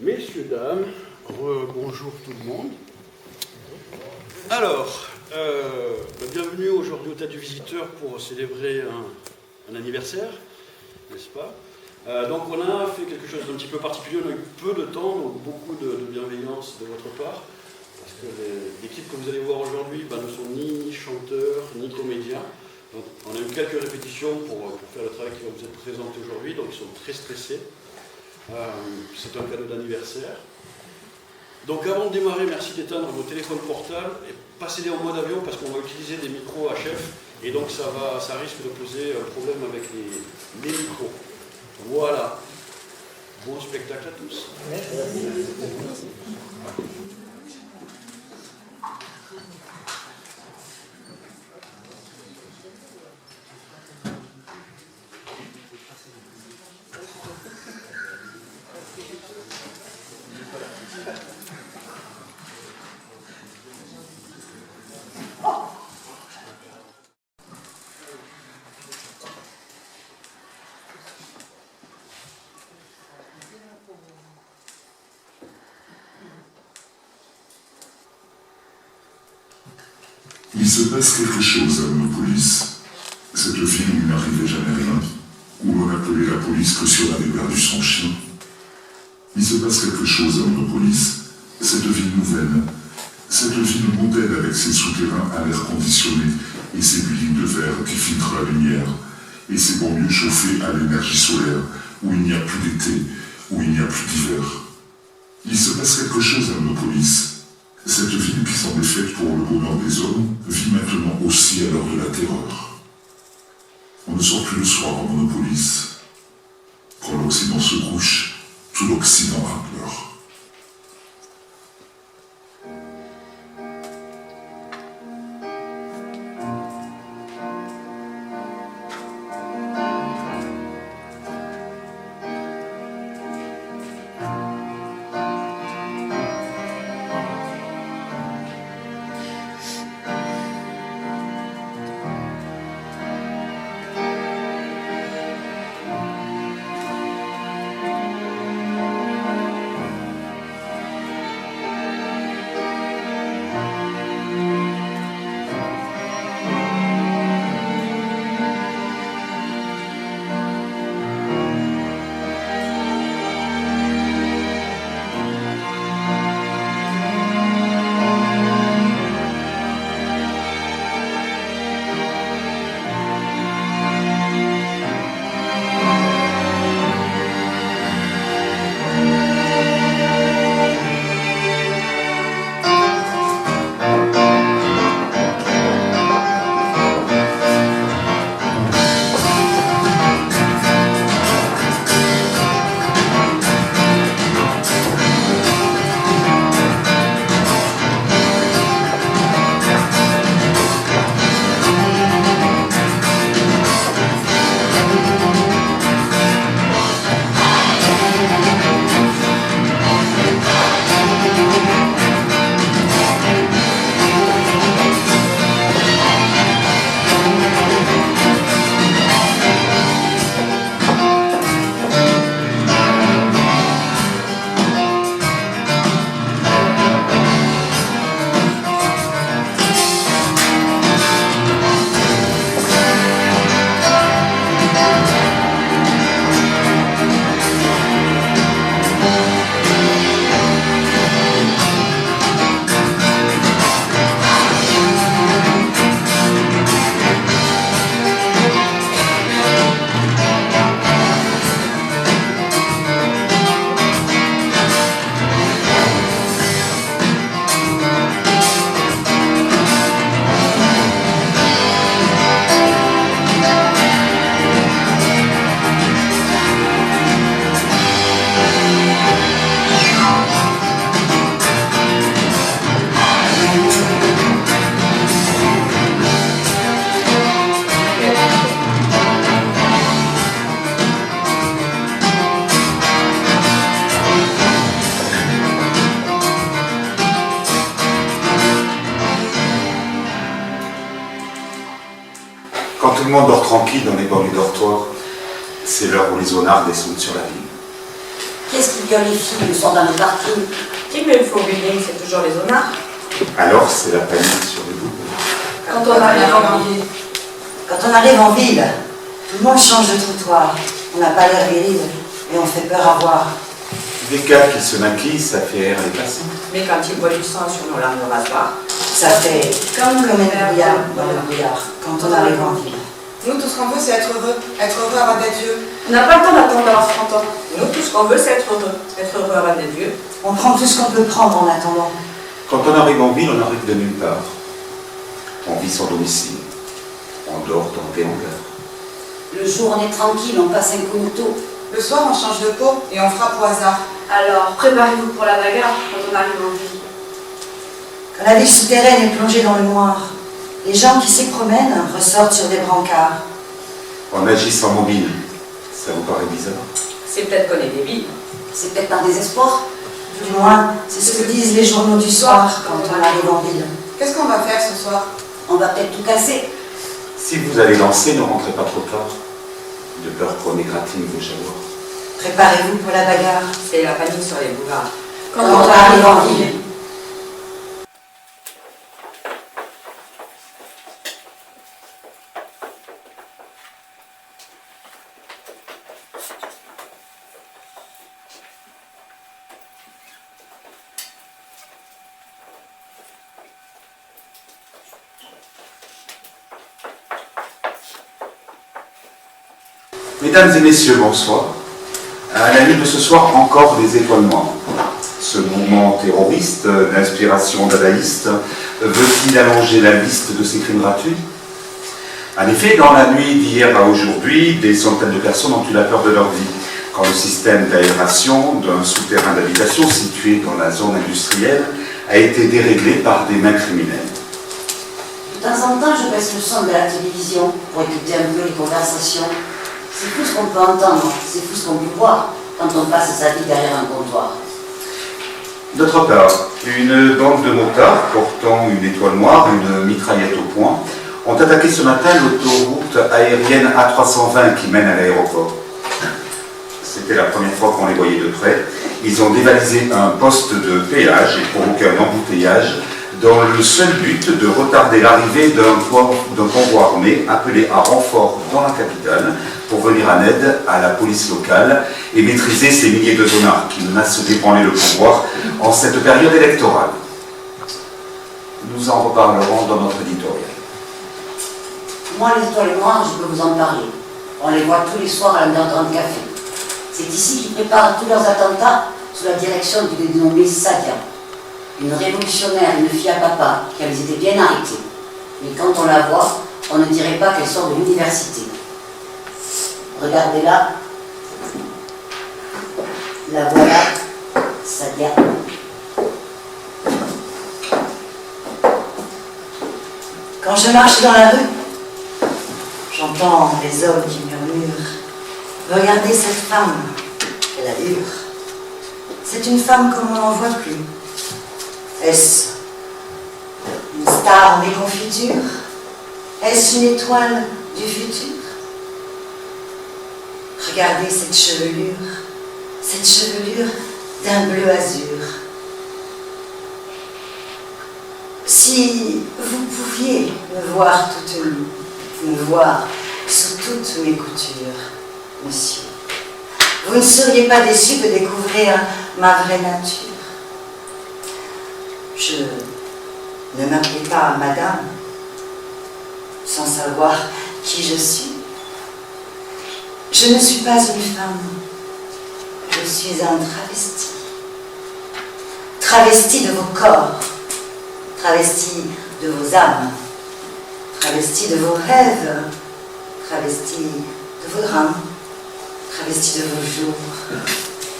Messieurs, dames, bonjour tout le monde. Alors, bienvenue aujourd'hui au Théâtre du Visiteur pour célébrer un anniversaire, n'est-ce pas? Donc on a fait quelque chose d'un petit peu particulier, on a eu peu de temps, donc beaucoup de bienveillance de votre part, parce que l'équipe que vous allez voir aujourd'hui ne sont ni chanteurs, ni comédiens. Donc on a eu quelques répétitions pour faire le travail qui va vous être présenté aujourd'hui, donc ils sont très stressés. C'est un cadeau d'anniversaire. Donc avant de démarrer, merci d'éteindre vos téléphones portables et passez-les en mode avion parce qu'on va utiliser des micros HF et donc ça risque de poser un problème avec les micros. Voilà. Bon spectacle à tous. Il se passe quelque chose à Monopolis, cette ville où il n'arrivait jamais rien, où l'on appelait la police que si on avait perdu son chien. Il se passe quelque chose à Monopolis, cette ville nouvelle, cette ville modèle avec ses souterrains à l'air conditionné et ses buildings de verre qui filtrent la lumière, et ses banlieues chauffées à l'énergie solaire, où il n'y a plus d'été, où il n'y a plus d'hiver. Il se passe quelque chose à Monopolis. Cette ville qui semblait faite pour le bonheur des hommes vit maintenant aussi à l'heure de la terreur. On ne sort plus le soir en Monopolis. Quand l'Occident se couche, tout l'Occident a peur. Quand tout le monde dort tranquille dans les bancs du dortoir, c'est l'heure où les onards descendent sur la ville. Qu'est-ce qui viole les filles le soir dans les parkings? Qui met le faux building, c'est toujours les zonards. Alors, c'est la panique sur les bouts. Quand on arrive en ville. Quand on arrive en ville, tout le monde change de trottoir. On n'a pas l'air viril et on fait peur à voir. Des gars qui se maquillent, ça fait rire les passants. Mais quand ils voient du sang sur nos lames de rasoir, Ça fait comme un brouillard dans le brouillard quand on arrive en ville. Nous, tout ce qu'on veut, c'est être heureux avant d'être vieux. on n'a pas le temps d'attendre d'avoir 30 ans. Nous, tout ce qu'on veut, c'est être heureux avant d'être vieux. On prend tout ce qu'on peut prendre en attendant. Quand on arrive en ville, on arrive de nulle part. On vit sans domicile. On dort dans des hangars. Le jour, on est tranquille, on passe un coup de couteau. Le soir, on change de peau et on frappe au hasard. Alors, préparez-vous pour la bagarre quand on arrive en ville. Quand la ville souterraine est plongée dans le noir, les gens qui s'y promènent ressortent sur des brancards. On agit sans mobile. Ça vous paraît bizarre? C'est peut-être qu'on est débiles. C'est peut-être par désespoir. Du moins, c'est ce que disent les journaux du soir quand on arrive en ville. Qu'est-ce qu'on va faire ce soir? On va peut-être tout casser. Si vous allez danser, ne rentrez pas trop tard. De peur qu'on égratigne vos jaguars. Préparez-vous pour la bagarre. C'est la panique sur les boulevards. Quand on arrive en ville. Mesdames et messieurs, bonsoir. À la nuit de ce soir, encore des étoiles noires. Ce mouvement terroriste d'inspiration dadaïste veut-il allonger la liste de ces crimes gratuits? En effet, dans la nuit d'hier à aujourd'hui, des centaines de personnes ont eu la peur de leur vie quand le système d'aération d'un souterrain d'habitation situé dans la zone industrielle a été déréglé par des mains criminelles. De temps en temps, je baisse le son de la télévision pour écouter un peu les conversations. C'est fou ce qu'on peut entendre, c'est fou ce qu'on peut voir quand on passe sa vie derrière un comptoir. D'autre part, une bande de motards portant une étoile noire, une mitraillette au poing, ont attaqué ce matin l'autoroute aérienne A320 qui mène à l'aéroport. C'était la première fois qu'on les voyait de près. Ils ont dévalisé un poste de péage et provoqué un embouteillage dans le seul but de retarder l'arrivée d'un convoi armé appelé à renfort dans la capitale pour venir en aide à la police locale et maîtriser ces milliers de zonards qui menacent d'ébranler le pouvoir en cette période électorale. Nous en reparlerons dans notre éditorial. Moi, les étoiles noires, je peux vous en parler. On les voit tous les soirs à l'Underground Café. C'est ici qu'ils préparent tous leurs attentats sous la direction du dénommé Sadia, une révolutionnaire, une fille à papa, qui avait été bien arrêtée. Mais quand on la voit, on ne dirait pas qu'elle sort de l'université. Regardez-la. La voilà, Sadia. Quand je marche dans la rue, j'entends les hommes qui murmurent « Regardez cette femme, quelle allure !» C'est une femme comme on n'en voit plus. Est-ce une star des confitures? Est-ce une étoile du futur? Regardez cette chevelure d'un bleu azur. Si vous pouviez me voir toute nue, me voir sous toutes mes coutures, monsieur, vous ne seriez pas déçu de découvrir ma vraie nature. Je ne m'appelais pas madame, sans savoir qui je suis. Je ne suis pas une femme, je suis un travesti. Travesti de vos corps, travesti de vos âmes, travesti de vos rêves, travesti de vos drames, travesti de vos jours,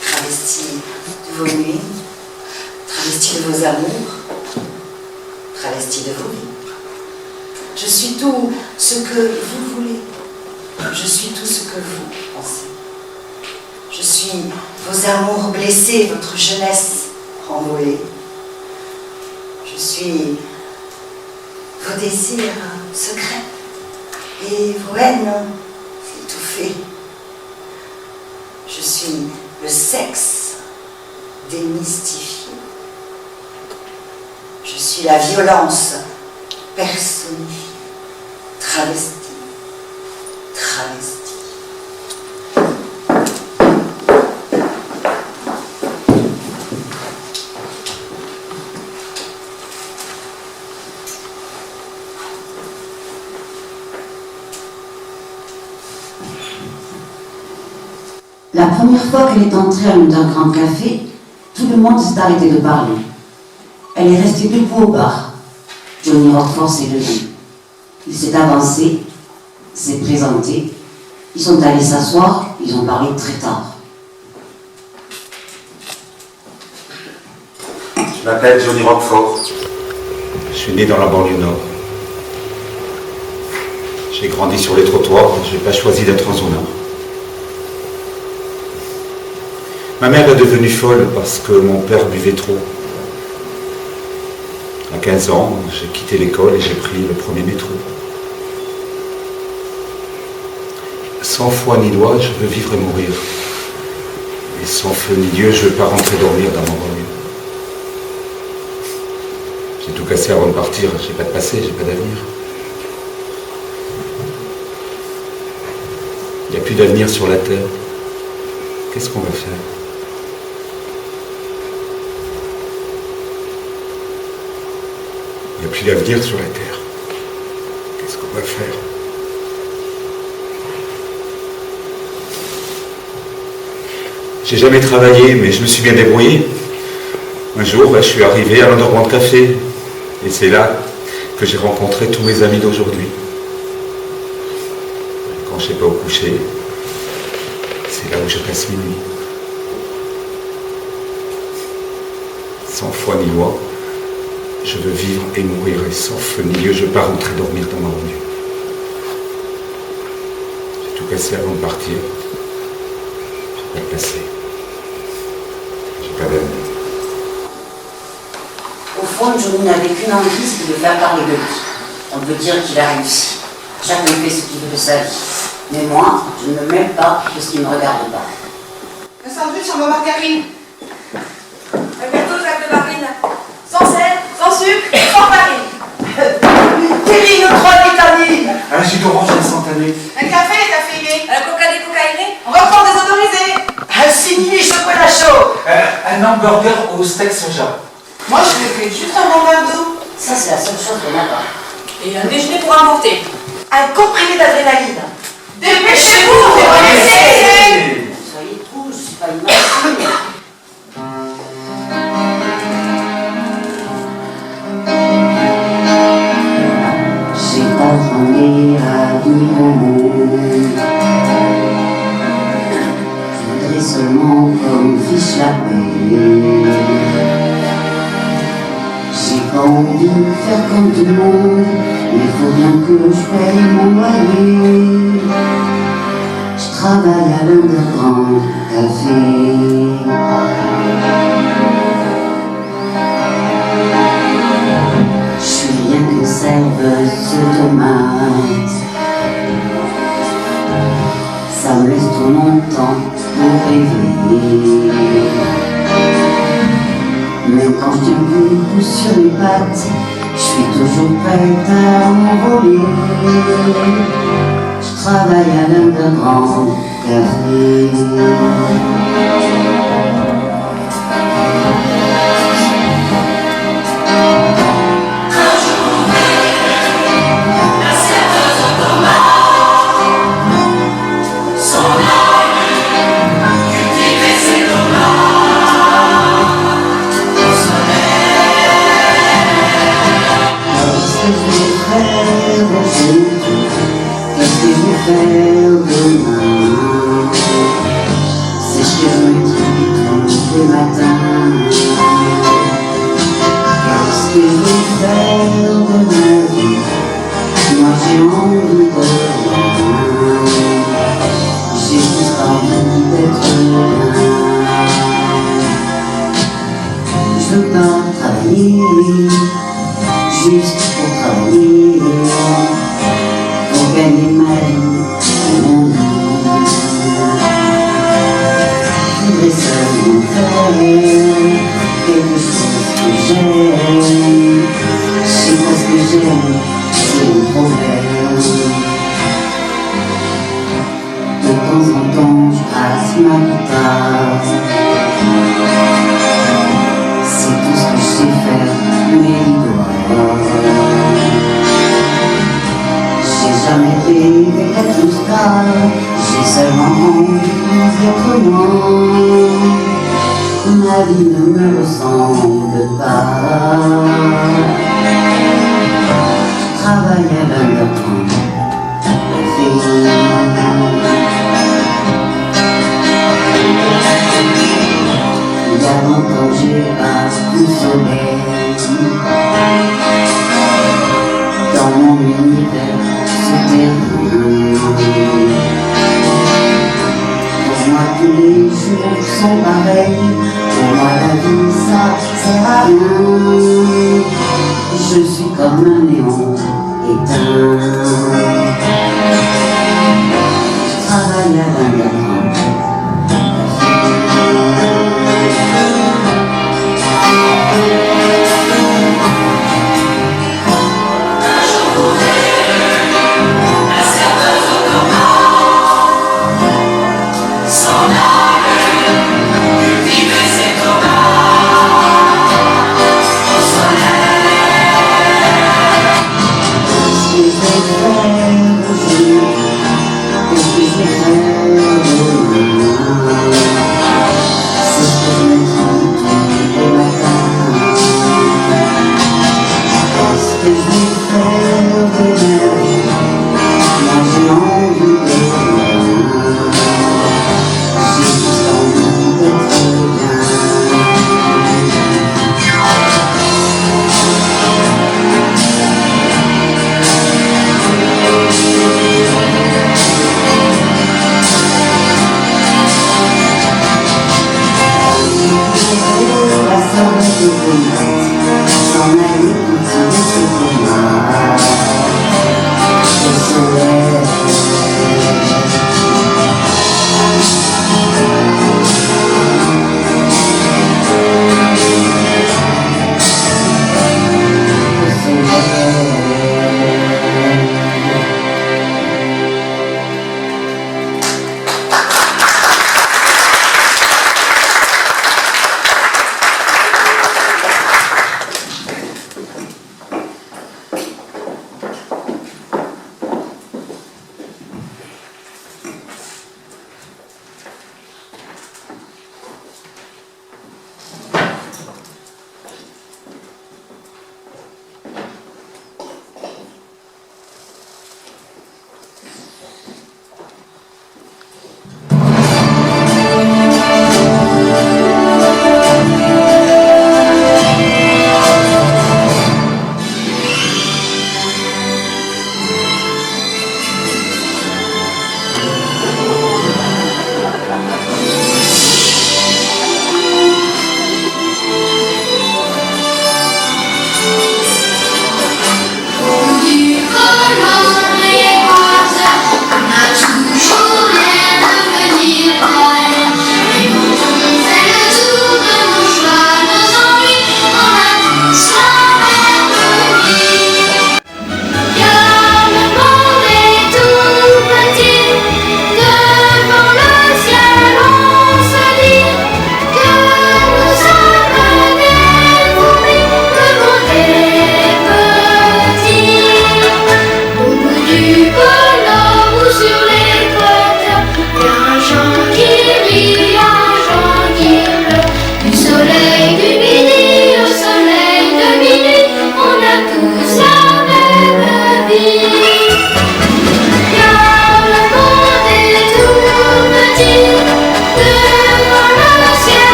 travesti de vos nuits, travesti de vos amours, travesti de vos vies. Je suis tout ce que vous voulez. Je suis tout ce que vous pensez. Je suis vos amours blessés, votre jeunesse envolée. Je suis vos désirs secrets et vos haines étouffées. Je suis le sexe démystifié. Je suis la violence personnifiée, travestie, travestie. La première fois qu'elle est entrée à d'un grand café, tout le monde s'est arrêté de parler. Elle est restée debout au bar. Johnny Roquefort s'est levé. Il s'est avancé, s'est présenté. Ils sont allés s'asseoir, ils ont parlé très tard. Je m'appelle Johnny Roquefort. Je suis né dans la banlieue nord. J'ai grandi sur les trottoirs, je n'ai pas choisi d'être en zone nord. Ma mère est devenue folle parce que mon père buvait trop. À 15 ans, j'ai quitté l'école et j'ai pris le premier métro. Sans foi ni loi, je veux vivre et mourir. Et sans feu ni Dieu, je ne veux pas rentrer dormir dans mon banlieue. J'ai tout cassé avant de partir, j'ai pas de passé, j'ai pas d'avenir. Il n'y a plus d'avenir sur la terre. Qu'est-ce qu'on va faire ? Il n'y a plus d'avenir sur la terre. Qu'est-ce qu'on va faire ? J'ai jamais travaillé, mais je me suis bien débrouillé. Un jour, je suis arrivé à l'Underground Café. Et c'est là que j'ai rencontré tous mes amis d'aujourd'hui. Quand je ne sais pas où coucher, c'est là où je passe mes nuits. Sans foi ni loi, je veux vivre et mourir, et sans feu ni Dieu, je ne veux pas rentrer dormir dans ma banlieue. J'ai tout cassé avant de partir. J'ai pas de passé. J'ai pas d'avenir. Au fond, Johnny n'avait qu'une envie, c'est de faire parler de lui. On peut dire qu'il a réussi. Chacun fait ce qu'il veut de sa vie. Mais moi, je ne me mêle pas de ce qui ne me regarde pas. Un sandwich en margarine. Un gâteau Jacques de Marine. Sans sel, sans sucre, sans farine. Terrine 3 vitamines. Un jus d'orange instantané. Un café décaféiné. Un coca décocaïné. On reprend désodorisé. Un simili chocolat chaud. Un hamburger au steak soja. Moi, je me fais juste un bon verre d'eau. Ça, c'est la seule chose qu'on n'a pas. Et un déjeuner pour inventer. Un comprimé d'adrénaline. Dépêchez-vous, désolé. Soyez trop, je ne suis pas une machine. J'ai pas demandé à vivre au monde. Je voudrais seulement qu'on fiche la paix. J'ai pas envie de faire comme tout le monde, mais faut bien que je paye mon loyer. Je travaille à l'Underground Café. Je suis rien que serveuse de tomates. Ça me laisse trop longtemps pour rêver. Même quand je me pousse sur les pattes, je suis toujours prête à m'envoler. Je travaille à l'Underground Café. Qu'est-ce que je vais faire demain? C'est ce que je me dis. De temps en temps, je passe ma guitare. C'est tout ce que je sais faire, mes doigts. J'ai jamais rêvé d'être une star, j'ai seulement envie d'être moi. Ma vie ne me ressemble pas. Je travaille à l'underground. Il y a longtemps que j'ai pas du soleil dans mon univers souterrain. Pour moi tous les jours sont pareils. Pour moi la vie ça sert à rien. Je suis comme un néon éteint. Je travaille à l'underground. Qu'est-ce que je vais faire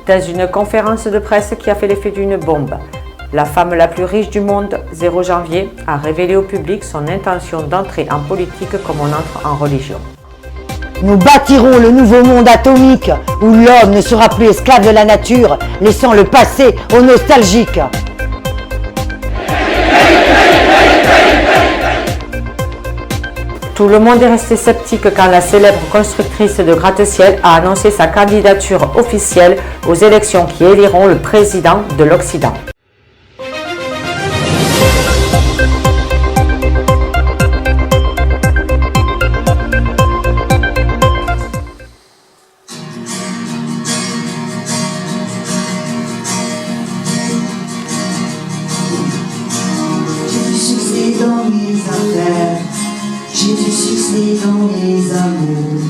dans une conférence de presse qui a fait l'effet d'une bombe. La femme la plus riche du monde, 0 janvier, a révélé au public son intention d'entrer en politique comme on entre en religion. Nous bâtirons le nouveau monde atomique où l'homme ne sera plus esclave de la nature, laissant le passé aux nostalgiques. Tout le monde est resté sceptique quand la célèbre constructrice de gratte-ciel a annoncé sa candidature officielle aux élections qui éliront le président de l'Occident. J'ai du succès dans mes affaires, j'ai du succès dans mes amours.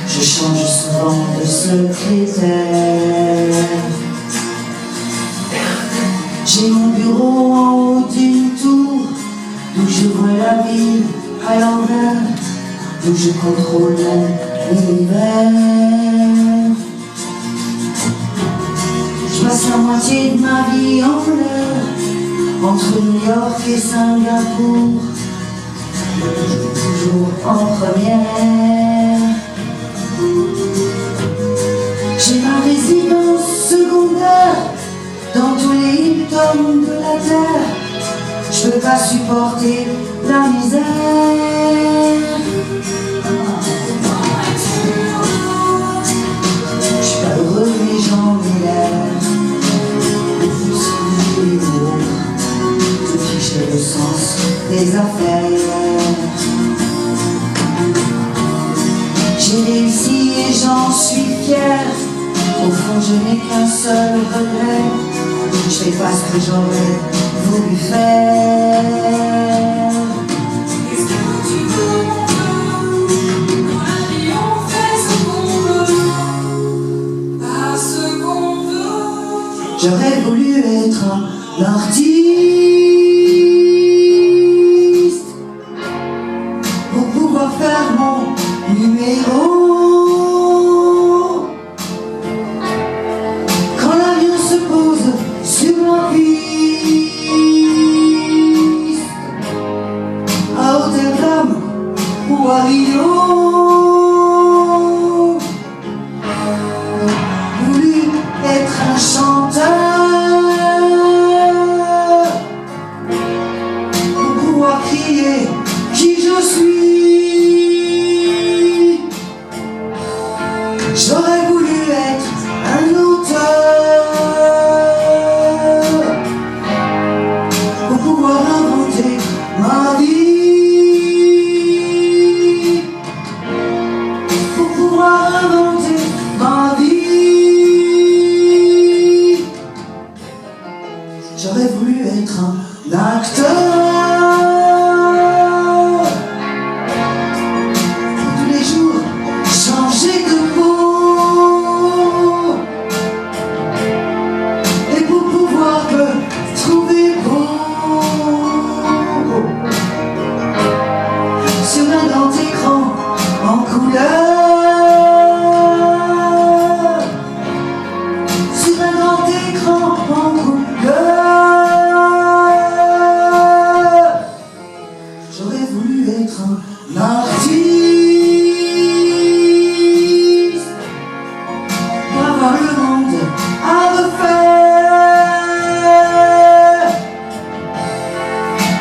Je change souvent de secrétaire. J'ai mon bureau en haut d'une tour, d'où je vois la vie à l'envers, d'où je contrôle l'univers. Je passe la moitié de ma vie en l'air, entre New York et Singapour, toujours en première. J'ai ma résidence secondaire dans tous les Hilton de la terre. Je peux pas supporter la misère. Je suis pas heureux mais j'en ai l'air. Depuis que j'ai le sens des affaires. J'ai réussi et j'en suis fier. Au fond je n'ai qu'un seul regret. Je fais pas ce que j'aurais voulu faire. Qu'est-ce que tu veux, mon peu? Dans la vie on fait ce qu'on veut, pas ce qu'on veut. J'aurais voulu être un artiste pour pouvoir faire mon numéro. Quand l'avion se pose sur la piste à Rotterdam ou à Rio, voulu être un chanteur pour pouvoir crier qui je suis. J'aurais voulu être un auteur pour pouvoir inventer ma vie, pour pouvoir inventer ma vie. J'aurais voulu être un acteur pour tous les jours changer de peau et pour pouvoir me trouver beau sur un grand écran en couleur, sur un grand écran en couleur. J'aurais voulu être un artiste pour avoir le monde à refaire,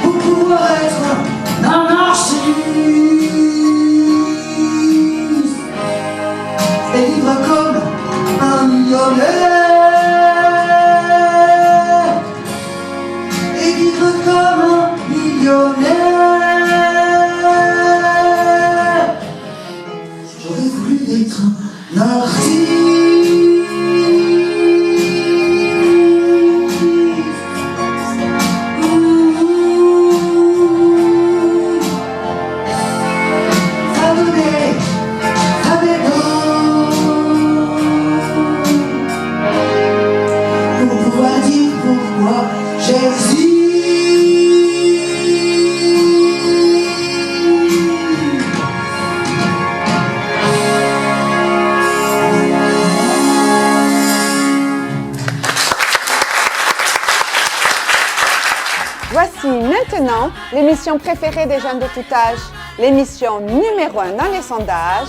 pour pouvoir être un anarchiste et vivre comme un millionnaire, et vivre comme un millionnaire. J'aurais voulu être un artiste abonné avec pour pouvoir dire pourquoi j'existe. maintenant, l'émission préférée des jeunes de tout âge, l'émission numéro 1 dans les sondages,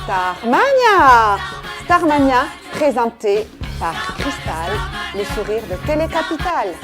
Starmania. Starmania, présentée par Cristal, le sourire de Télé Capitale.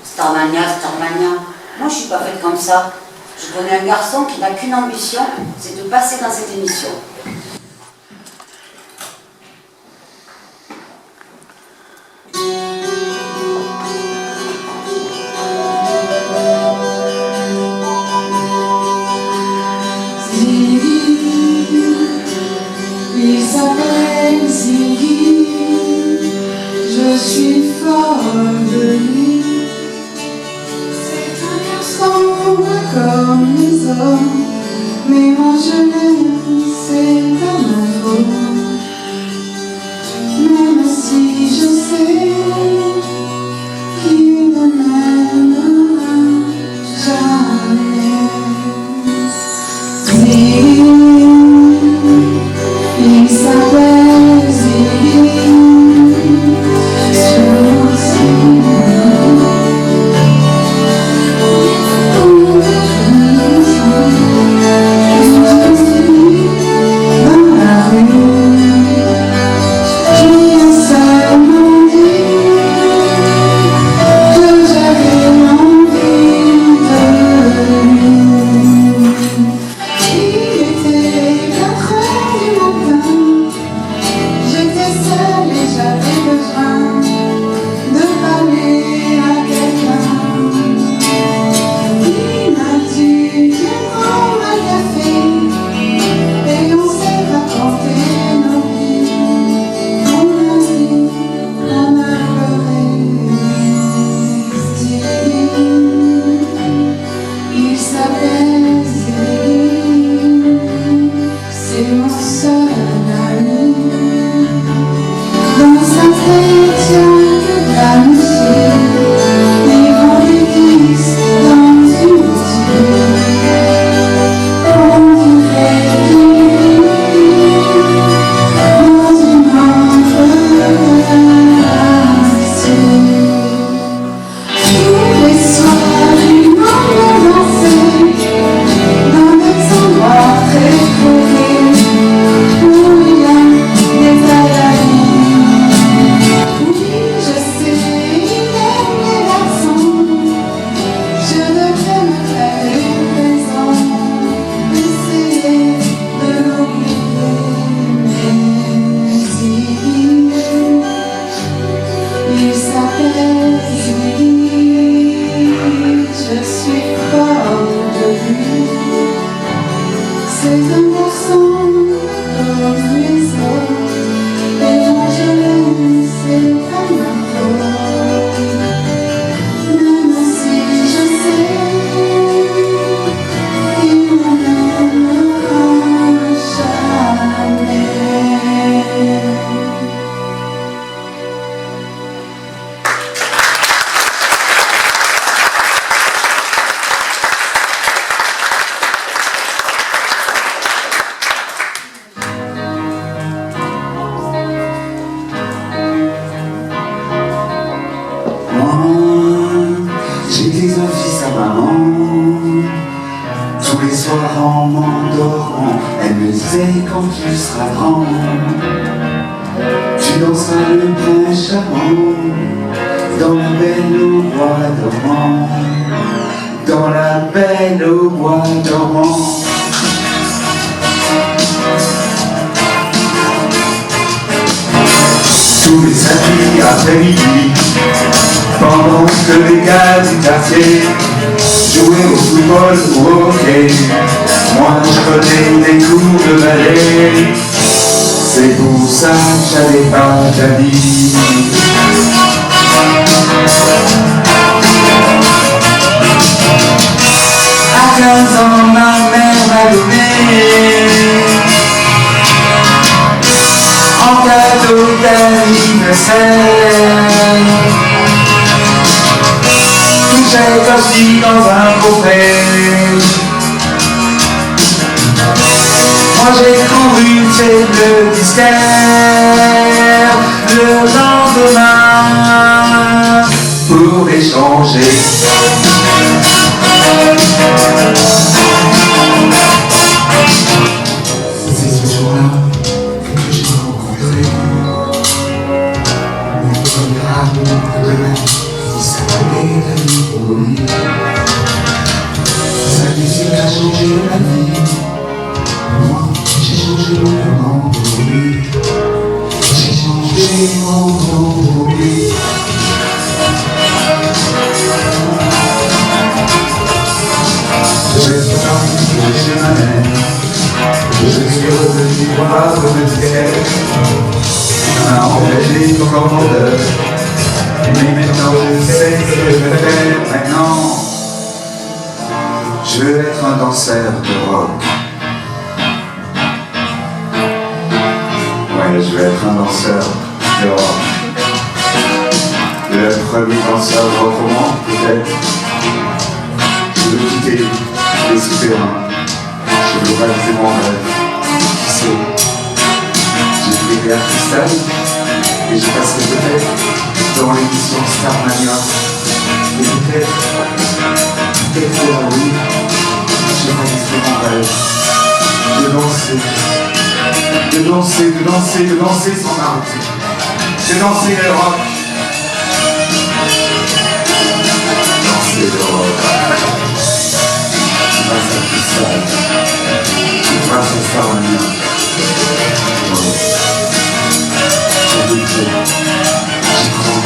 Starmania, Starmania. Moi, je suis pas faite comme ça. Je connais un garçon qui n'a qu'une ambition, c'est de passer dans cette émission. Il s'appelle Ziggy, je suis folle de lui. C'est un garçon comme les hommes, mais moi je l'aime, c'est pas ma faute. Même si je sais qu'il ne m'aimera jamais. Il s'appelle Ziggy, dans la rue, qui a seulement dit que j'avais envie de lui. Il était 4 heures du matin, j'étais seule et j'avais besoin de parler à quelqu'un. Il m'a dit viens prendre un café et on s'est raconté nos vies. On a ri, on a pleuré. Ziggy, il s'appelle Ziggy, c'est mon seul ami. Dans sa tête, y'a que de la musique, ils vont des disques dans une boutique. On dirait qu'il vit dans une autre galaxie. Tous les soirs, il m'emmène danser dans des endroits très colorés où il y a des ballerines. Oui, je sais, il aime les garçons. Je devrais me faire une raison, essayer de l'oublier. Mais Ziggy, il s'appelle Ziggy, je suis folle de lui. C'est un garçon comme les autres, et moi je l'aime, c'est pas ma faute. Même si je sais qu'il ne m'aimera jamais. Moi, j'étais un fils à maman. Tous les soirs en m'endormant, elle me disait quand tu seras grand, tu danseras le prince charmant dans la belle au bois dormant, dans la belle au bois dormant. Tous les samedis après-midi, pendant que les gars du quartier jouaient au football ou au hockey, moi je prenais des cours de ballet. C'est pour ça que j'avais pas d'amis. À 15 ans, ma mère m'a donné en cadeau d'anniversaire. Tout est assis dans un coffret. Moi j'ai cru une faible disquaire le lendemain pour échanger. C'est ce jour-là que j'ai rencontré mon premier amour de ma vie qui s'appelait la vie pour lui. Sa musique a changé ma vie. Moi, j'ai changé mon monde pour lui. J'ai changé mon monde pour lui. Je vais pas chez ma mère. Je suis revenu voir le ciel. On m'a engagé comme commandeur. Mais maintenant je sais ce que je vais faire. Maintenant, je veux être un danseur de rock. Ouais, je vais être un danseur de rock. Le premier danseur de rock au monde, peut-être. Je veux quitter les souterrains. Je veux réaliser mon rêve. Qui sait? J'ai été à Cristal et je passerai peut-être dans l'émission Starmania. Et peut-être oui, je réaliserai mon rêve. De danser sans arrêter. De danser le rock. Danser le rock. Grâce à Cristal. Grâce à Starmania. J'ai goûté. J'y crois.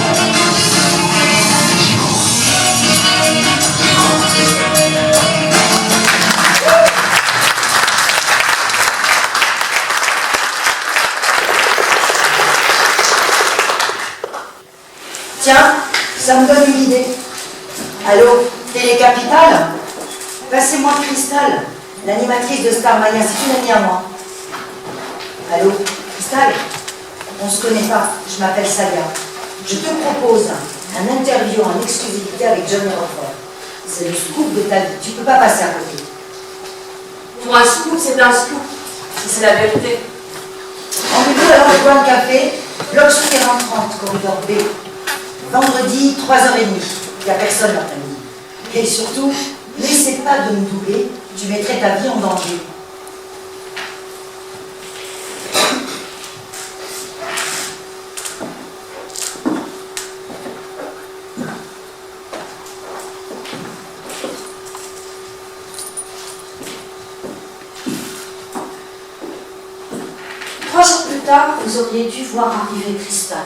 Tiens, ça me donne une idée. Allô, Télé Capitale? Passez-moi Cristal, l'animatrice de Starmania, c'est une amie à moi. Allô, Cristal? On se connaît pas, je m'appelle Salia. Je te propose un interview en exclusivité avec Johnny Rockford. C'est le scoop de ta vie, tu peux pas passer à côté. Pour un scoop, c'est un scoop. C'est la vérité. Rendez-vous alors au coin de café, bloc souterrain 30, corridor B. Vendredi, 3h30. Il n'y a personne l'après-midi. Et surtout, n'essaie pas de me doubler, tu mettrais ta vie en danger. Trois jours plus tard, vous auriez dû voir arriver Cristal.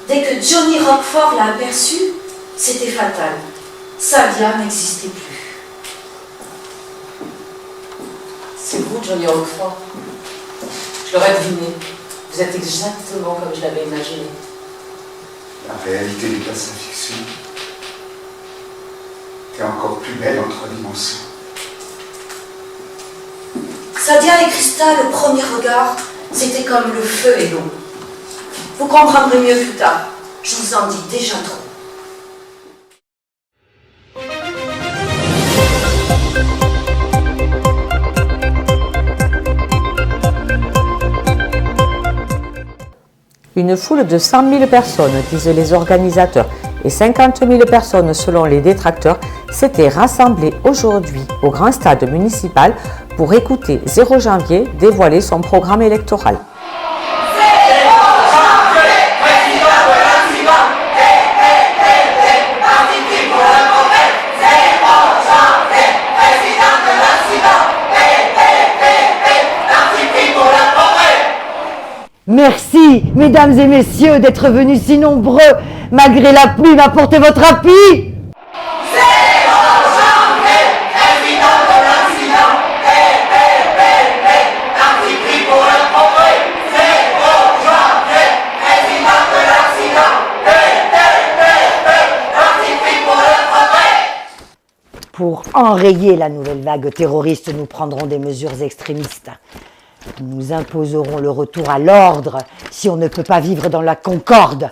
Dès que Johnny Rockford l'a aperçu, c'était fatal. Salia n'existait plus. C'est vous, Johnny Rockford. Je l'aurais deviné. Vous êtes exactement comme je l'avais imaginé. La réalité dépasse la fiction. T'es encore plus belle en 3 dimensions. Salia et Cristal, au premier regard, c'était comme le feu et l'eau. Vous comprendrez mieux plus tard. Je vous en dis déjà trop. Une foule de 100 000 personnes, disent les organisateurs, et 50 000 personnes selon les détracteurs, s'étaient rassemblées aujourd'hui au grand stade municipal pour écouter 0 janvier dévoiler son programme électoral. Merci, mesdames et messieurs, d'être venus si nombreux, malgré la pluie, m'apportez votre appui. Pour enrayer la nouvelle vague terroriste, nous prendrons des mesures extrémistes. Nous imposerons le retour à l'ordre si on ne peut pas vivre dans la concorde.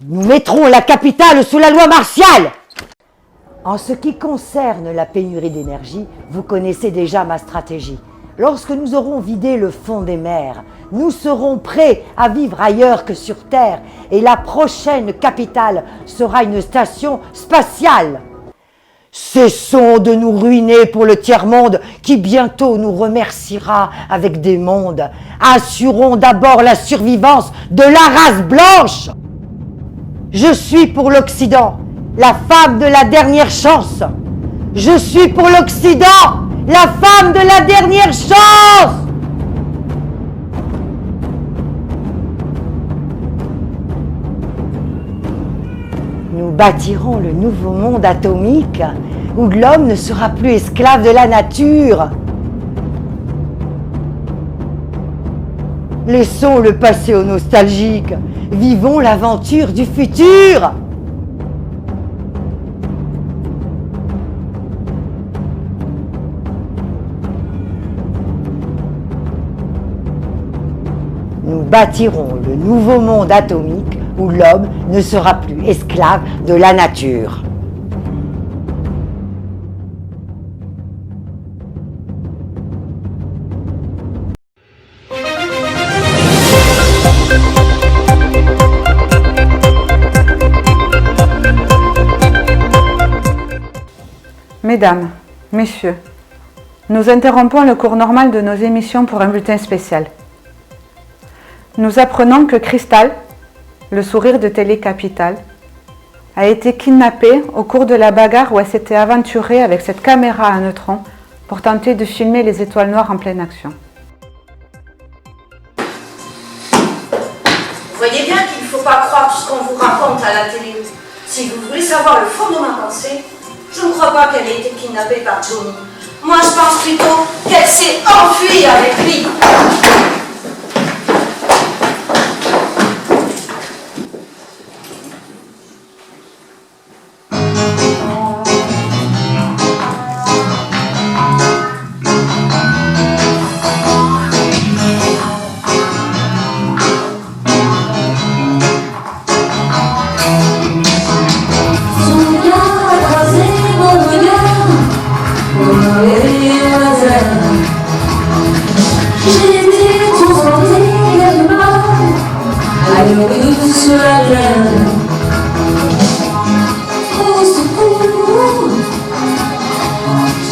Nous mettrons la capitale sous la loi martiale. En ce qui concerne la pénurie d'énergie, vous connaissez déjà ma stratégie. Lorsque nous aurons vidé le fond des mers, nous serons prêts à vivre ailleurs que sur Terre et la prochaine capitale sera une station spatiale. Cessons de nous ruiner pour le tiers-monde qui bientôt nous remerciera avec des mondes. Assurons d'abord la survivance de la race blanche. Je suis pour l'Occident, la femme de la dernière chance. Je suis pour l'Occident, la femme de la dernière chance. Nous bâtirons le nouveau monde atomique où l'homme ne sera plus esclave de la nature. Laissons le passé aux nostalgiques. Vivons l'aventure du futur. Nous bâtirons le nouveau monde atomique où l'homme ne sera plus esclave de la nature. Mesdames, Messieurs, nous interrompons le cours normal de nos émissions pour un bulletin spécial. Nous apprenons que Cristal, le sourire de Télé Capitale, a été kidnappée au cours de la bagarre où elle s'était aventurée avec cette caméra à neutrons pour tenter de filmer les étoiles noires en pleine action. Vous voyez bien qu'il ne faut pas croire tout ce qu'on vous raconte à la télé. Si vous voulez savoir le fond de ma pensée, je ne crois pas qu'elle ait été kidnappée par Johnny. Moi, je pense plutôt qu'elle s'est enfuie avec lui.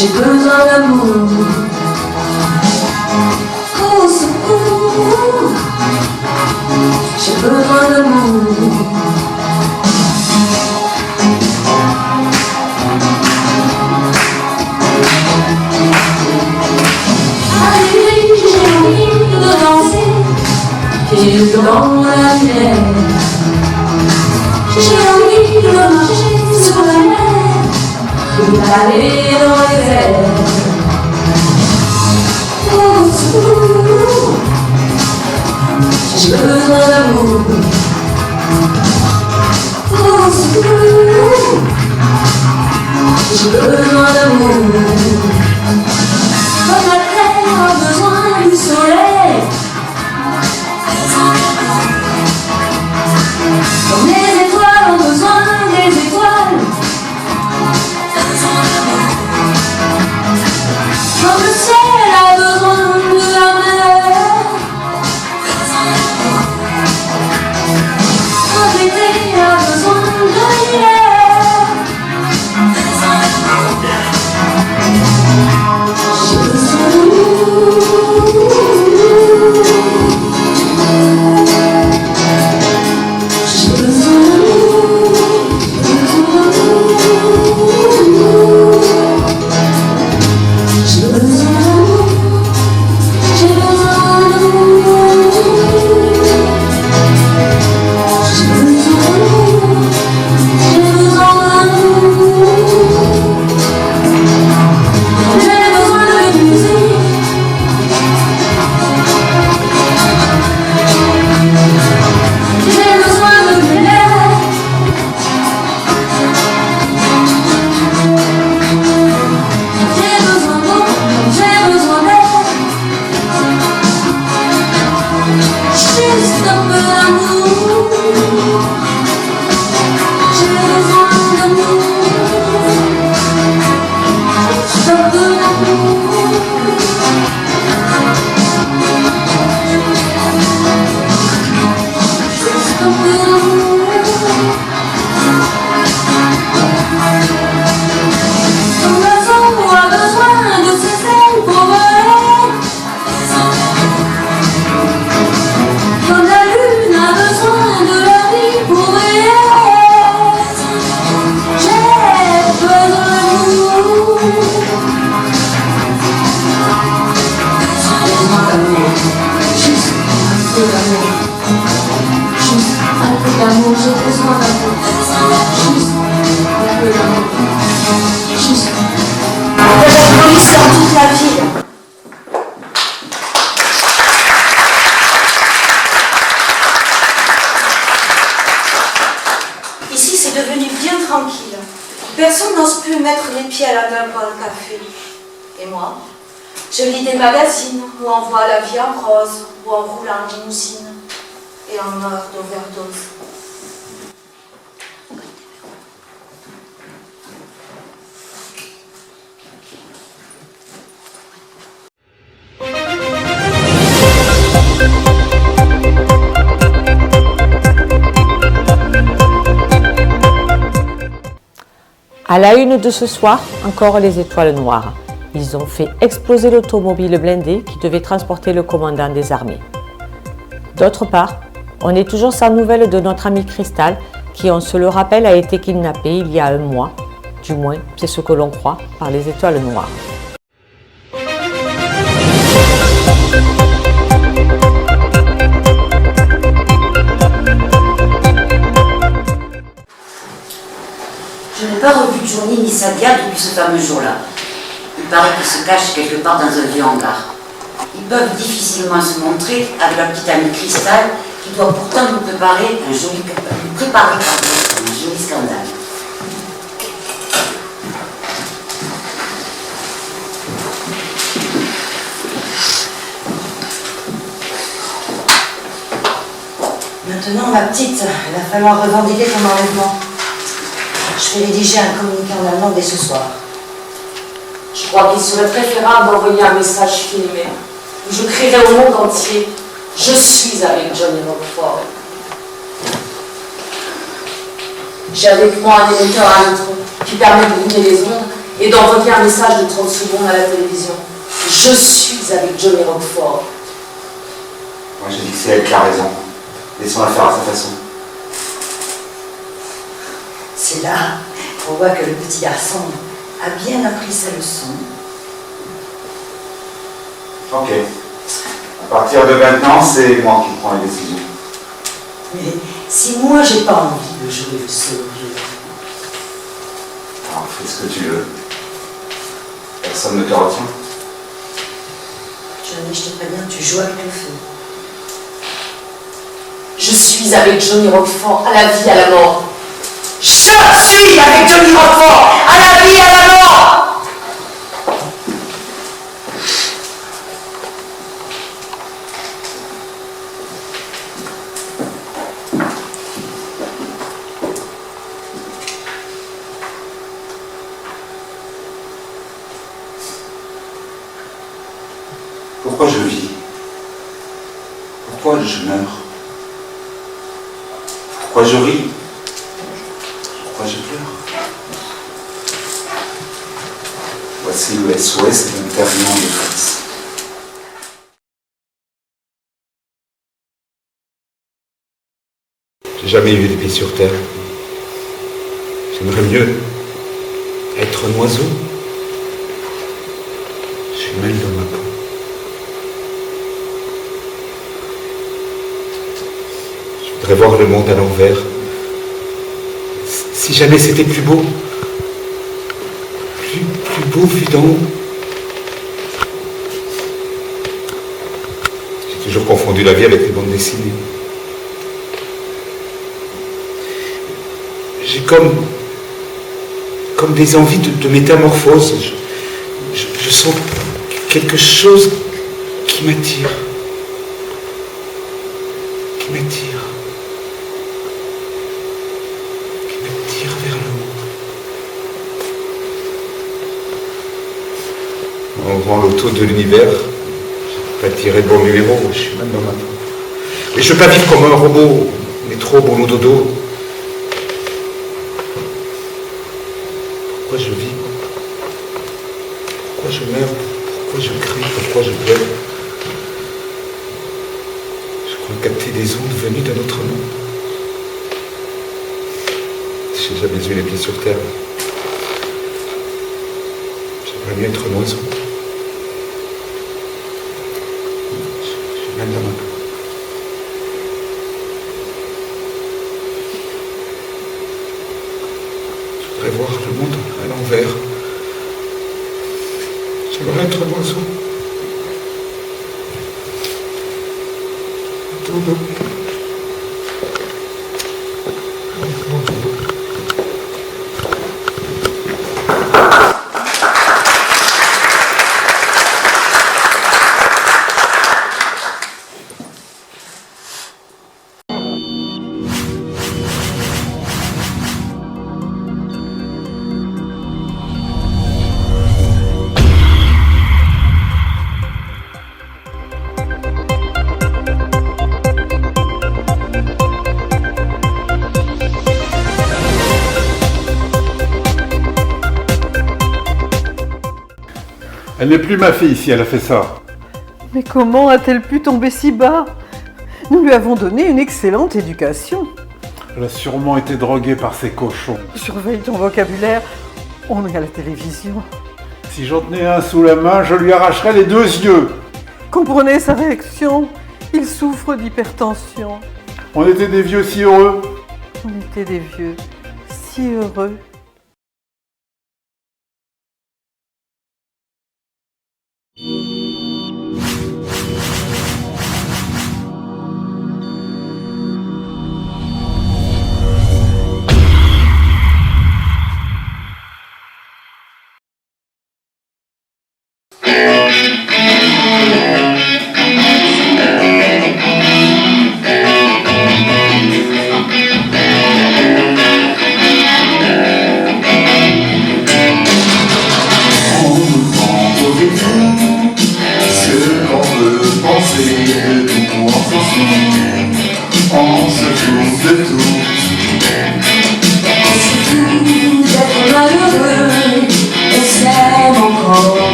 J'ai besoin d'amour. Au secours, j'ai besoin d'amour. Allez, j'ai envie de danser, pieds dans la mer. J'ai envie de marcher sur la mer, d'aller dans les airs. Au secours, j'ai besoin d'amour. Au secours, j'ai besoin d'amour. Comme la terre a besoin du soleil, comme les étoiles ont besoin des étoiles, comme le ciel a besoin de la mer, comme l'été a besoin de l'hiver. J'ai besoin balade un peu au café. Et moi, je lis des magazines où on voit la vie en rose, où on roule en limousine et on meurt d'overdose. À la une de ce soir, encore les étoiles noires. Ils ont fait exploser l'automobile blindée qui devait transporter le commandant des armées. D'autre part, on est toujours sans nouvelles de notre ami Cristal, qui, on se le rappelle, a été kidnappé il y a un mois, du moins c'est ce que l'on croit, par les étoiles noires. Je n'ai pas revu Johnny ni Sadia depuis ce fameux jour-là. Il paraît qu'ils se cachent quelque part dans un vieux hangar. Ils peuvent difficilement se montrer avec leur petite amie Cristal, qui doit pourtant nous préparer un joli scandale. Maintenant, ma petite, il va falloir revendiquer ton enlèvement. Je vais rédiger un communiqué en allemand dès ce soir. Je crois qu'il serait préférable d'envoyer un message filmé où je crierai au monde entier « Je suis avec Johnny Roquefort ». J'ai avec moi un émetteur à neutrons qui permet de brouiller les ondes et d'envoyer un message de 30 secondes à la télévision. Je suis avec Johnny Roquefort. Moi, j'ai dit que c'est elle qui a raison. Laissons-la faire à sa façon. C'est là qu'on voit que le petit garçon a bien appris sa leçon. Ok. À partir de maintenant, c'est moi qui prends les décisions. Mais si moi j'ai pas envie de jouer le solo violon, Alors, fais ce que tu veux. Personne ne te retient. Johnny, je te préviens, tu joues avec le feu. Je suis avec Johnny Roquefort à la vie, à la mort. Je suis avec Johnny Roquefort à la vie, à la mort. Pourquoi je vis? Pourquoi je meurs? Pourquoi je ris? Pourquoi je pleure? Voici le SOS d'un terminant de détresse. J'ai jamais eu les pieds sur terre. J'aimerais mieux être un oiseau. Je suis mal dans ma peau. Je voudrais voir le monde à l'envers. Si jamais c'était plus beau, plus beau vu d'en haut. J'ai toujours confondu la vie avec les bandes dessinées. J'ai comme des envies de métamorphose. Je sens quelque chose qui m'attire. Qui m'attire vers le haut. En grand loto de l'univers, je vais pas tirer le bon numéro, je suis même dans ma peau. Mais je veux pas vivre comme un robot, métro, boulot, dodo. Pourquoi je vis? Pourquoi je meurs? Pourquoi je crie? Pourquoi je pleure? Je crois capter des ondes venues d'un autre monde. J'ai jamais eu les pieds sur terre. J'aimerais mieux être un oiseau. Je suis même dans ma peau. Je voudrais voir le monde à l'envers. J'aimerais être un oiseau. Dodo. Elle n'est plus ma fille si elle a fait ça. Mais comment a-t-elle pu tomber si bas? Nous lui avons donné une excellente éducation. Elle a sûrement été droguée par ces cochons. Surveille ton vocabulaire, on est à la télévision. Si j'en tenais un sous la main, je lui arracherais les 2 yeux. Comprenez sa réaction? Il souffre d'hypertension. On était des vieux si heureux. On était des vieux si heureux.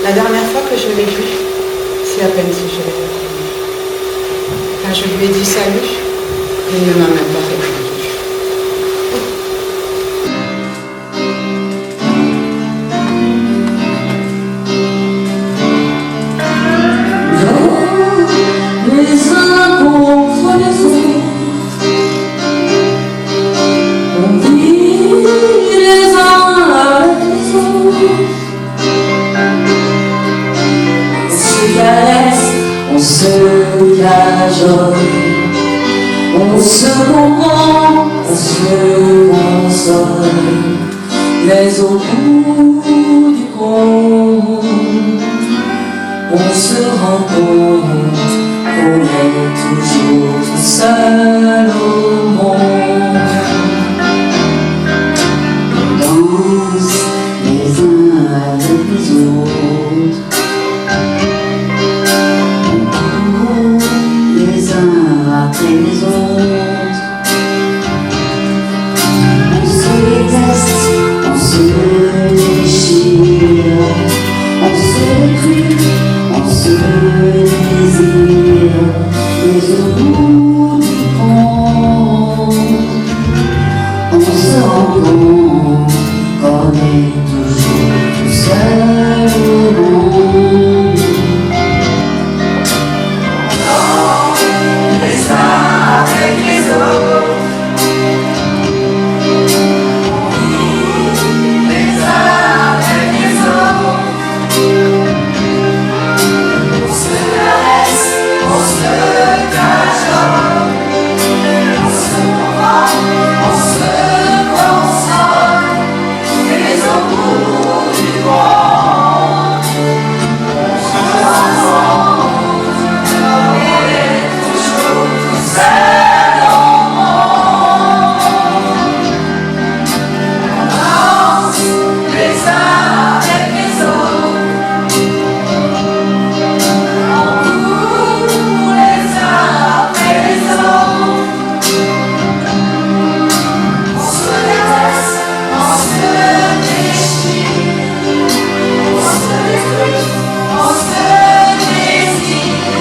La dernière fois que je l'ai vu, c'est à peine si je l'ai reconnu. Quand je lui ai dit salut, il ne m'a même pas répondu. Les uns contre les autres, on vit les uns avec les autres. On se cajole, on se comprend, on se console, mais au bout du compte, on se rend compte qu'on est toujours tout seul au monde. On danse les uns avec les autres, on court les uns après les autres, on se déteste, on se déchire, on se détruit, on se désire, mais au bout du compte, on se rend compte qu'on est toujours tout seul au monde. Les uns avec les autres, les uns avec les autres, on se caresse, on se cajole, on se comprend, on se console, mais au bout du monde, on se rend compte qu'on est toujours tout seul au monde. On danse les uns avec les autres, on court les uns après les autres, on se déteste, on se déchire, on se détruit, on se désire,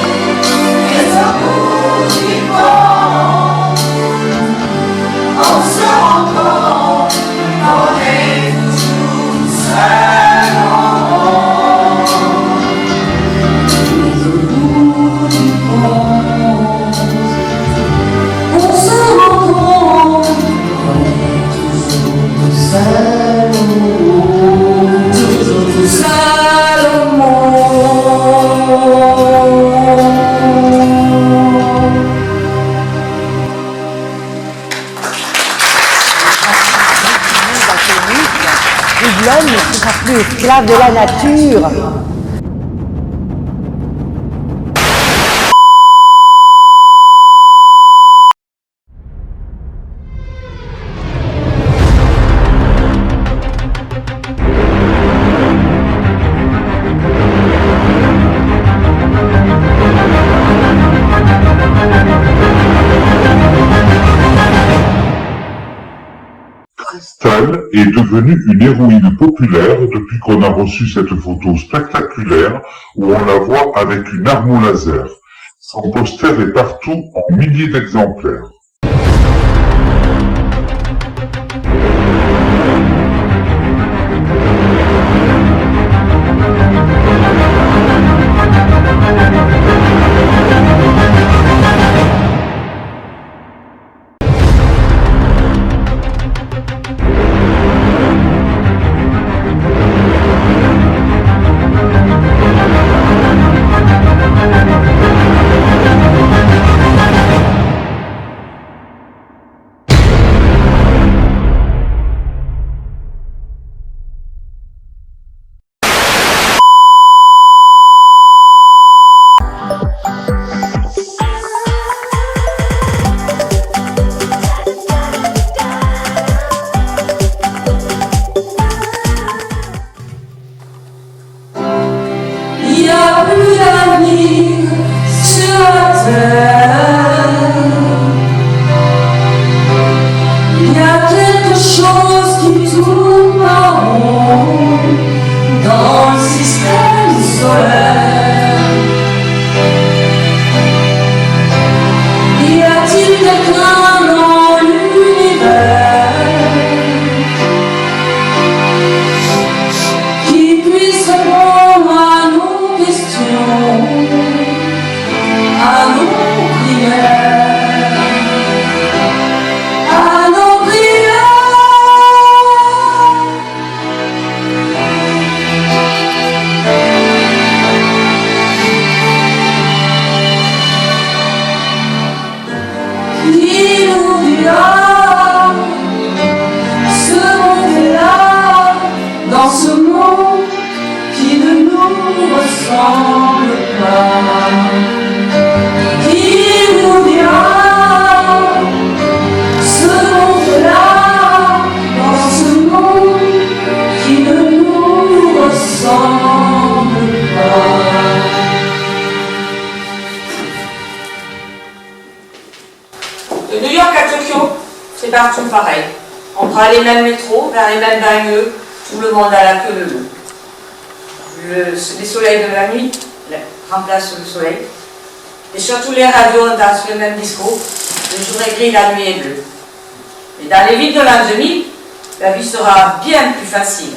mais au bout du compte, on se rend compte qu'on est toujours seul au monde. Mais au bout du compte, on se rend compte qu'on est toujours tout seul au monde, toujours tout seul au monde. Où l'homme ne sera plus esclave de la nature. Crystal est devenue une héroïne populaire depuis qu'on a reçu cette photo spectaculaire où on la voit avec une arme au laser. Son poster est partout en milliers d'exemplaires. nous ressemble pas, qui nous dira ce monde-là, dans ce monde qui ne nous ressemble pas. De New York à Tokyo, c'est partout pareil. On prend les mêmes métros, vers les mêmes banlieues, tout le monde a la queue le loup. Les soleils de la nuit remplacent le soleil. Et surtout les radios, on danse le même discours. Le jour est gris, la nuit est bleue. Et dans les villes de l'an 2000, la vie sera bien plus facile.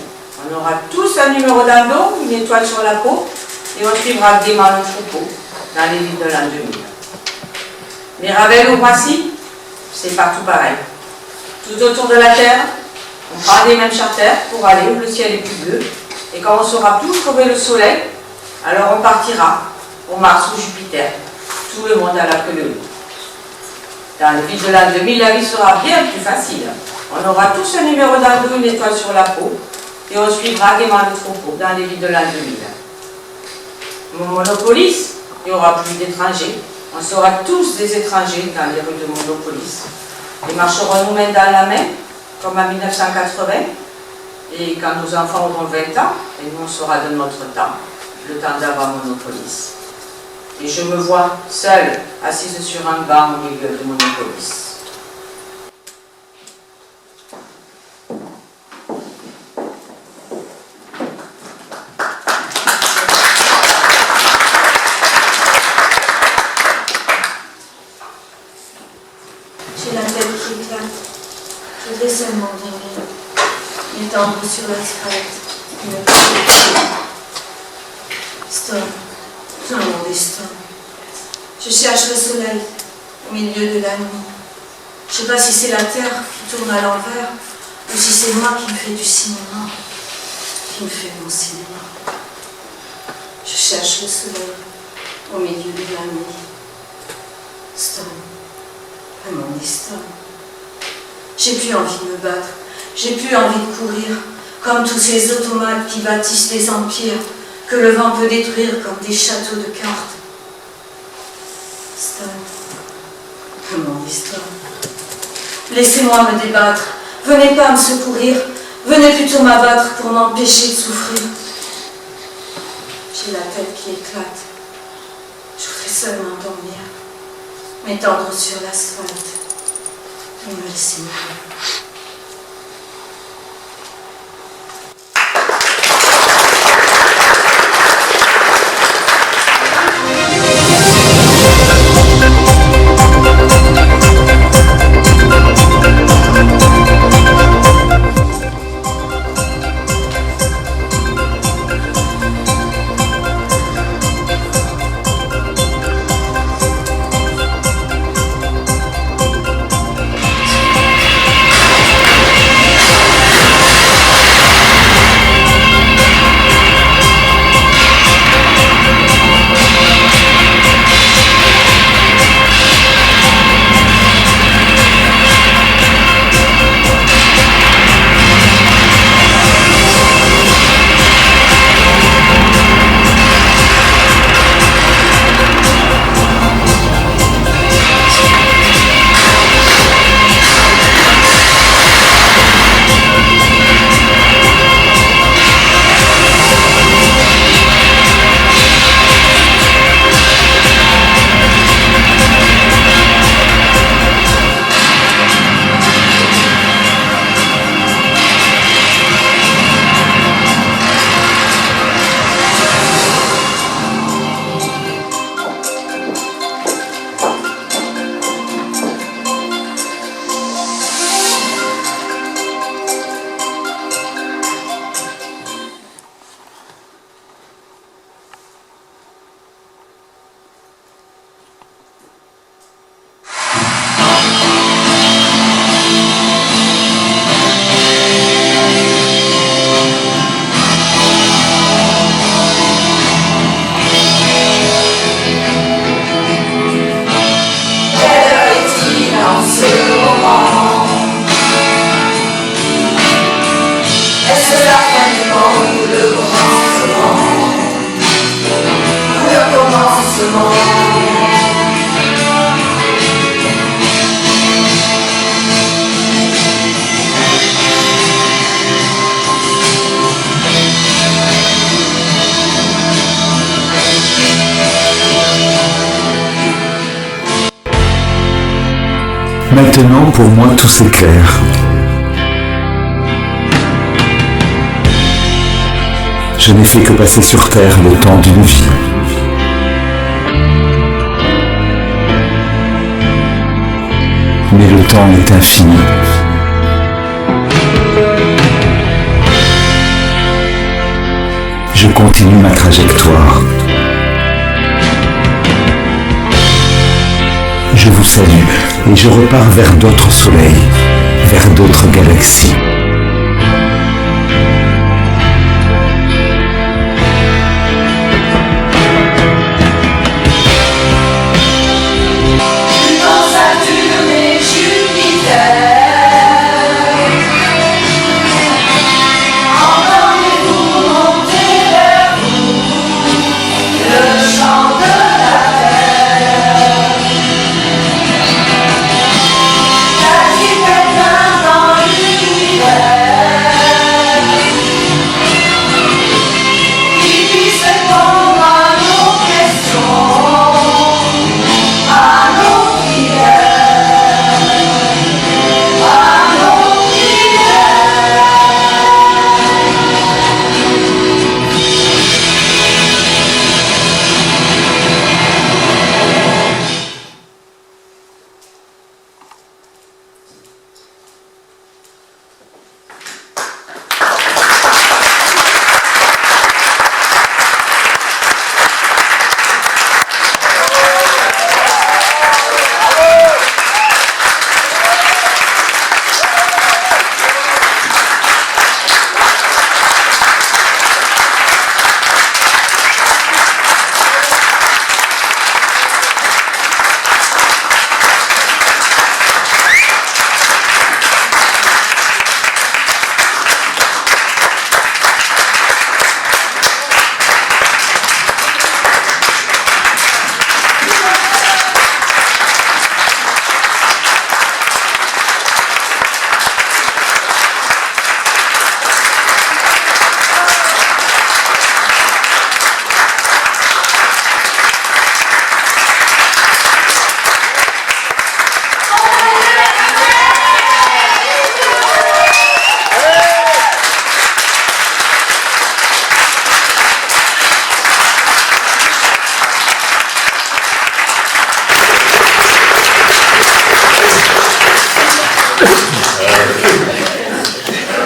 On aura tous un numéro dans le dos, une étoile sur la peau, et on suivra gaiement le troupeau dans les villes de l'an 2000. Mais Ravel ou Roissy, c'est partout pareil. Tout autour de la Terre, on prend les mêmes charters pour aller où le ciel est plus bleu. Et quand on saura tous trouver le soleil, alors on partira au Mars ou Jupiter. Tout le monde a la queue le loup. Dans les villes de l'an 2000, la vie sera bien plus facile. On aura tous un numéro dans le dos, une étoile sur la peau, et on suivra gaiement le troupeau dans les villes de l'an 2000. Monopolis, il n'y aura plus d'étrangers. On sera tous des étrangers dans les rues de Monopolis. Et marcherons nous main dans la main, comme en 1980. Et quand nos enfants auront 20 ans, et nous on sera de notre temps, le temps d'avoir Monopolis. Et je me vois seule, assise sur un banc au milieu de Monopolis. J'ai la tête qui éclate. Je voudrais seulement dormir. M'étendre sur l'asphalte. Me coucher. Storm. Tout le monde est storm. Je cherche le soleil au milieu de la nuit. Je ne sais pas si c'est la terre qui tourne à l'envers ou si c'est moi qui me fais du cinéma, qui me fait mon cinéma. Je cherche le soleil au milieu de la nuit. Storm. Vraiment des storms. J'ai plus envie de me battre. J'ai plus envie de courir, comme tous ces automates qui bâtissent des empires que le vent peut détruire comme des châteaux de cartes. Storm. Vraiment des storms. Laissez-moi me débattre. Venez pas me secourir. Venez plutôt m'abattre pour m'empêcher de souffrir. J'ai la tête qui éclate. Je voudrais seulement dormir. M'étendre sur l'asphalte et me laisser mourir. Maintenant, pour moi, tout s'éclaire. Je n'ai fait que passer sur Terre le temps d'une vie. Mais le temps est infini. Je continue ma trajectoire. Je vous salue et je repars vers d'autres soleils, vers d'autres galaxies. Dans Saturne et Jupiter, entendez-vous monter vers vous le chant de la terre? Qu'a-t-il quelqu'un dans l'univers qui puisse répondre à nos questions, à nos prières, à nos prières?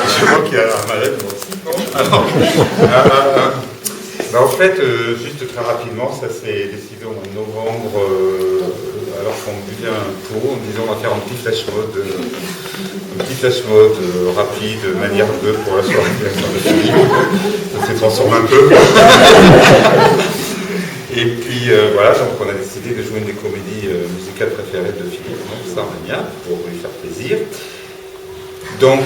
Je crois qu'il y a un malade, moi aussi. Alors, en fait, juste très rapidement, ça s'est décidé au mois de novembre, alors qu'on buvait un pot, en disant on va faire un petit flash mode rapide, manière 2 pour la soirée. Ça s'est transformé un peu. Et puis voilà, donc on a décidé de jouer une des comédies musicales préférées de Philippe, donc Starmania, pour lui faire plaisir. Donc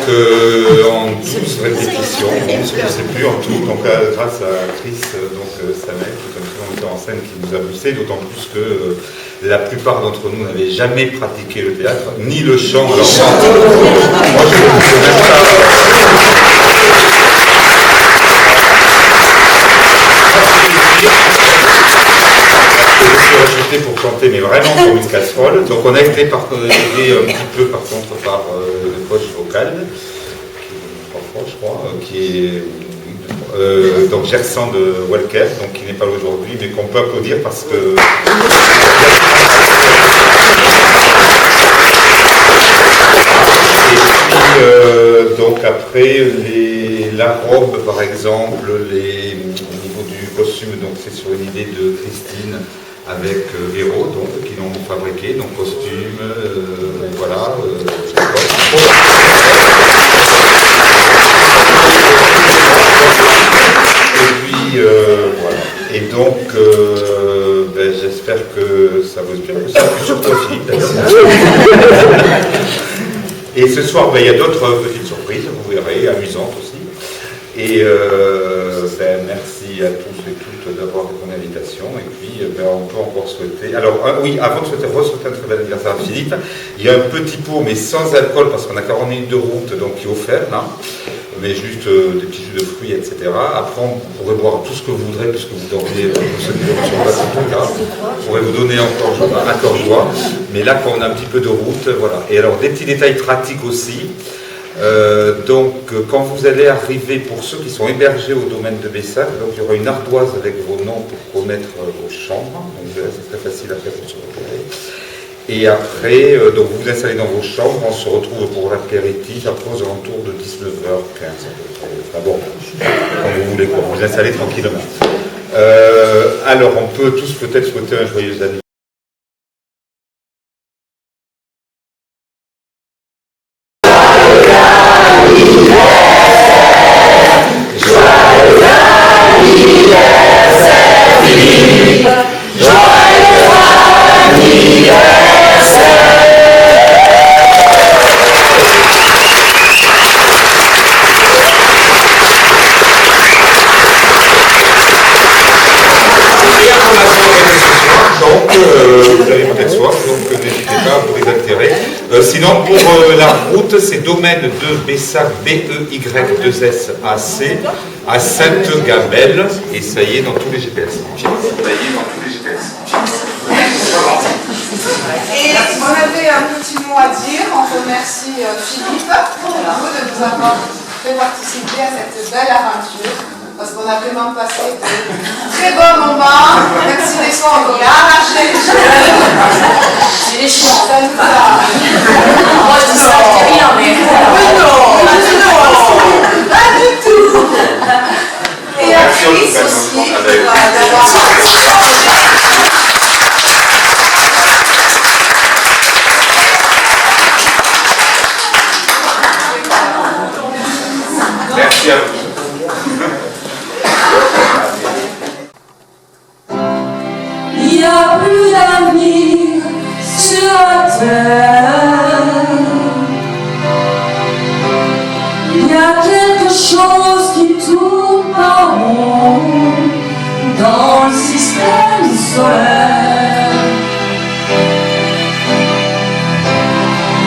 en 12 répétitions, je ne sais plus en tout, donc grâce à Chris Samet, qui est un metteur en scène qui nous a boosté, d'autant plus que la plupart d'entre nous n'avaient jamais pratiqué le théâtre, ni le chant. Alors, moi je ne sais même pas pour chanter, mais vraiment comme une casserole. Donc on a été aidé un petit peu par contre par le coach vocal, je crois, qui est donc Gersan de Walker, donc qui n'est pas là aujourd'hui, mais qu'on peut applaudir parce que et puis donc après la robe par exemple, au niveau du costume, donc c'est sur une idée de Christine avec Véro, donc qui l'ont fabriqué, donc costume, voilà. Et puis voilà. Et donc j'espère que ça vous inspire, que ça a pu surtout aussi. Et ce soir, il y a d'autres petites surprises, vous verrez, amusantes aussi. Et merci à tous et toutes d'avoir mon invitation. Et puis, on peut encore souhaiter... Alors, oui, avant de souhaiter un très bel anniversaire à Philippe, il y a un petit pot, mais sans alcool, parce qu'on a 40 minutes de route, donc qui est offert, là. Mais juste des petits jus de fruits, etc. Après, on pourrait boire tout ce que vous voudrez, puisque vous dormez pour ceux qui dorment sur place, en tout cas. On pourrait vous donner encore un accord-joie. Mais là, quand on a un petit peu de route, voilà. Et alors, des petits détails pratiques aussi. Donc, quand vous allez arriver, pour ceux qui sont hébergés au domaine de Bessac, donc il y aura une ardoise avec vos noms pour connaître vos chambres. Donc, c'est très facile après pour se repérer. Et après, donc vous vous installez dans vos chambres, on se retrouve pour l'apéritif après aux alentours de 19h15. Enfin bon, quand vous voulez, quoi, vous vous installez tranquillement. Alors, on peut tous peut-être souhaiter un joyeux anniversaire. Sinon, pour la route, c'est domaine de Bessac, B-E-Y-2-S-A-C, à Sainte-Gabelle, et ça y est dans tous les GPS. Et on avait un petit mot à dire. On remercie Philippe de nous avoir fait participer à cette belle aventure. Parce qu'on a vraiment passé de très bons moments, même si les sons ont arraché les cheveux. C'est les chiens. Ça nous a... Moi je dis ça, je dis rien, mais... Pas du tout. Et à Chris aussi, d'avoir... Merci à vous. Il n'y a plus d'avenir sur la terre. Il y a quelque chose qui tourne en rond dans le système solaire.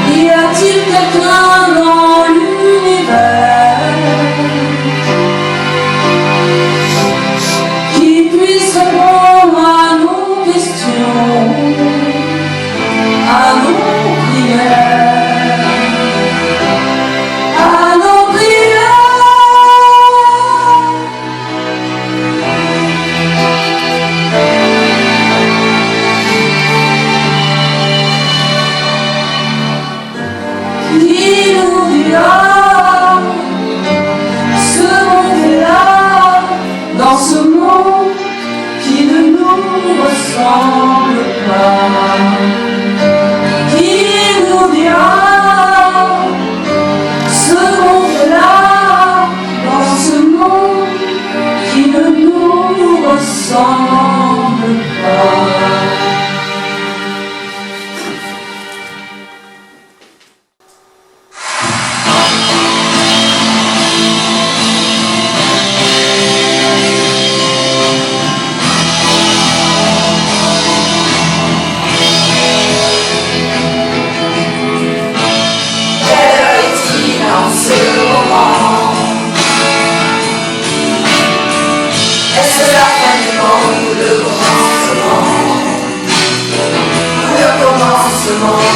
Y a-t-il quelqu'un dans l'univers qui puisse répondre à nos questions, à nos prières, à nos prières. Qui nous dira ce monde-là, dans ce monde qui ne nous ressemble pas? Qui nous dira ce monde-là, dans ce monde qui ne nous ressemble pas? Est-ce la fin du monde ou le commencement? Le commencement.